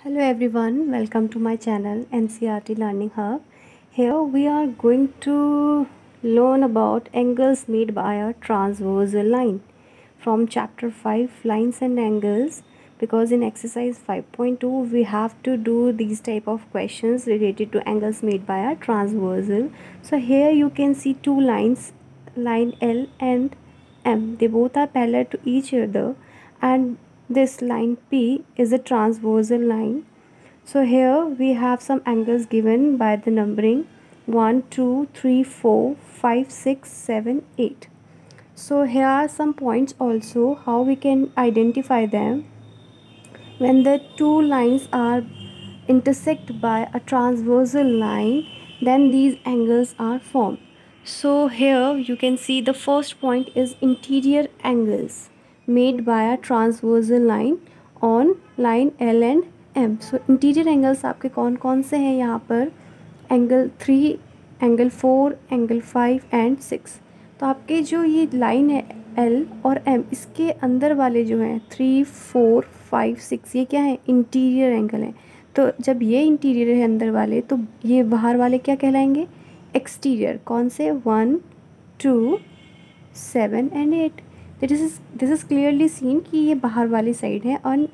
Hello everyone, welcome to my channel NCERT Learning Hub. Here we are going to learn about angles made by a transversal line from chapter 5 lines and angles, because in exercise 5.2 we have to do these type of questions related to angles made by a transversal. So here you can see two lines, line L and M. They both are parallel to each other, and this line P is a transversal line. So here we have some angles given by the numbering 1, 2, 3, 4, 5, 6, 7, 8. So here are some points also how we can identify them. When the two lines are intersect by a transversal line, then these angles are formed. So here you can see the first point is interior angles made by a transversal line on line L and M. So interior angles आपके कौन कौन से हैं यहाँ पर? Angle 3, angle 4, angle 5 and 6. तो आपके जो ये लाइन है L और M, इसके अंदर वाले जो हैं 3, 4, 5, 6, ये क्या है? इंटीरियर एंगल है. तो जब ये इंटीरियर है अंदर वाले, तो ये बाहर वाले क्या कहलाएंगे? एक्सटीरियर. कौन से? 1, 2, 7 and 8. This is clearly seen कि ये बाहर वाली साइड है, और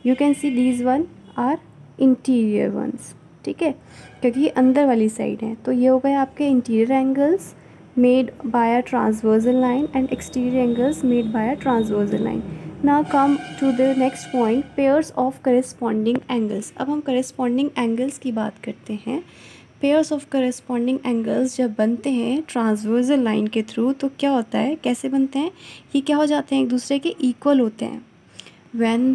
you can see these one are interior ones. ठीक है, क्योंकि ये अंदर वाली साइड है. तो ये हो गए आपके interior angles made by a transversal line and exterior angles made by a transversal line. Now come to the next point, pairs of corresponding angles. अब हम करेस्पॉन्डिंग एंगल्स की बात करते हैं. पेयर्स ऑफ करेस्पॉन्डिंग एंगल्स जब बनते हैं transversal line के थ्रू, तो क्या होता है, कैसे बनते हैं? ये क्या हो जाते हैं? एक दूसरे के इक्वल होते हैं. when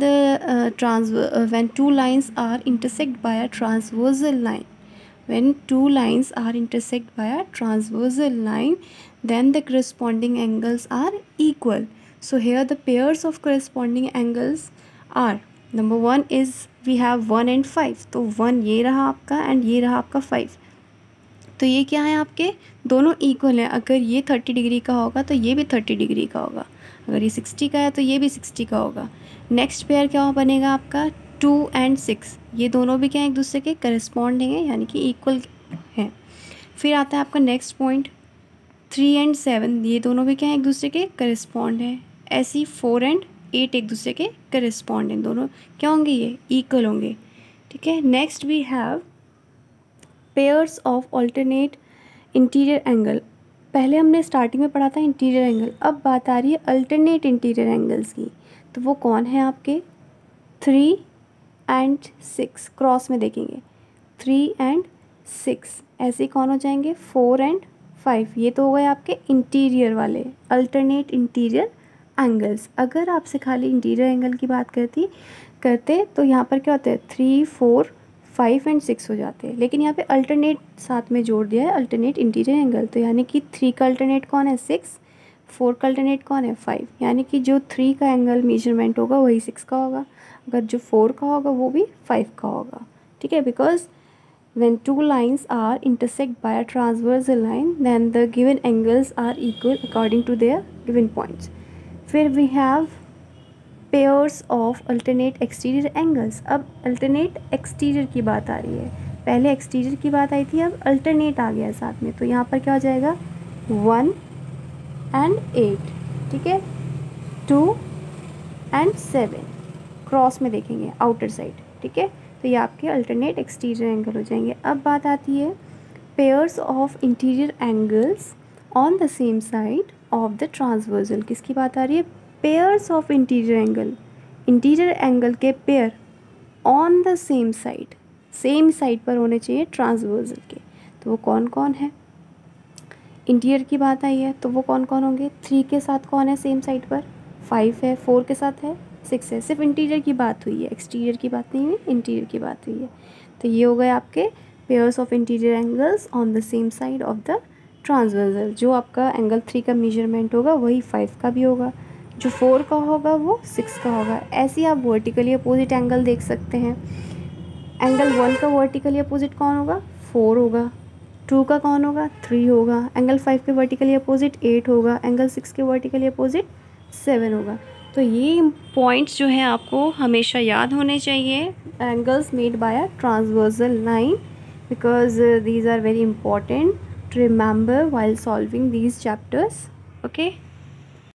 two lines are intersect by a transversal line, then the corresponding angles are equal. So here the pairs of corresponding angles are, number 1 is we have 1 and 5. तो 1 ये रहा आपका एंड ये रहा आपका 5. तो ये क्या है, आपके दोनों इक्वल हैं. अगर ये 30 डिग्री का होगा तो ये भी 30 डिग्री का होगा. अगर ये 60 का है तो ये भी 60 का होगा. नेक्स्ट पेयर क्या बनेगा आपका? 2 एंड 6. ये दोनों भी क्या है, एक दूसरे के करस्पॉन्डिंग है, यानी कि इक्वल हैं. फिर आता है आपका नेक्स्ट पॉइंट 3 एंड 7. ये दोनों भी क्या है, एक दूसरे के करस्पॉन्ड हैं. ऐसे ही 4 एंड 8 एक दूसरे के करस्पॉन्ड हैं. दोनों क्या होंगे? ये इक्वल होंगे. ठीक है. Next we have pairs of alternate interior angle. पहले हमने स्टार्टिंग में पढ़ा था इंटीरियर एंगल, अब बात आ रही है अल्टरनेट इंटीरियर एंगल्स की. तो वो कौन है आपके? 3 एंड 6. क्रॉस में देखेंगे 3 एंड 6. ऐसे ही कौन हो जाएंगे? 4 एंड 5. ये तो हो गए आपके इंटीरियर वाले अल्टरनेट इंटीरियर एंगल्स. अगर आपसे खाली इंटीरियर एंगल की बात करते तो यहाँ पर क्या होता है? 3, 4, 5 एंड 6 हो जाते हैं. लेकिन यहाँ पे अल्टरनेट साथ में जोड़ दिया है, अल्टरनेट इंटीरियर एंगल. तो यानी कि 3 का अल्टरनेट कौन है? 6. 4 का अल्टरनेट कौन है? 5. यानी कि जो 3 का एंगल मेजरमेंट होगा वही 6 का होगा. अगर जो 4 का होगा वो भी 5 का होगा. ठीक है, because when two lines are intersect by a transversal line, then the given angles are equal according to their given points. फिर we have pairs of alternate exterior angles. अब अल्टरनेट एक्सटीरियर की बात आ रही है. पहले एक्सटीरियर की बात आई थी, अब अल्टरनेट आ गया है साथ में. तो यहाँ पर क्या हो जाएगा? 1 एंड 8. ठीक है. 2 एंड 7. क्रॉस में देखेंगे आउटर साइड. ठीक है. तो ये आपके अल्टरनेट एक्सटीरियर एंगल हो जाएंगे. अब बात आती है pairs of interior angles on the same side of the transversal. किसकी बात आ रही है? Pairs of interior angle. Interior angle के pair on the same side, same side पर होने चाहिए ट्रांसवर्सल के. तो वो कौन कौन है? इंटीरियर की बात आई है तो वो कौन कौन होंगे? 3 के साथ कौन है सेम साइड पर? 5 है. 4 के साथ है 6 है. सिर्फ इंटीरियर की बात हुई है, एक्सटीरियर की बात नहीं हुई, इंटीरियर की बात हुई है. तो ये हो गए आपके pairs of interior angles on the same side of the transversal. जो आपका एंगल 3 का मेजरमेंट होगा वही 5 का भी होगा. जो 4 का होगा वो 6 का होगा. ऐसे ही आप वर्टिकली अपोजिट एंगल देख सकते हैं. एंगल 1 का वर्टिकली अपोजिट कौन होगा? 4 होगा. 2 का कौन होगा? 3 होगा. एंगल 5 के वर्टिकली अपोजिट 8 होगा. एंगल 6 के वर्टिकली अपोजिट 7 होगा. तो ये पॉइंट्स जो हैं आपको हमेशा याद होने चाहिए, angles made by a transversal line, because these are very important to remember while solving these chapters. Okay.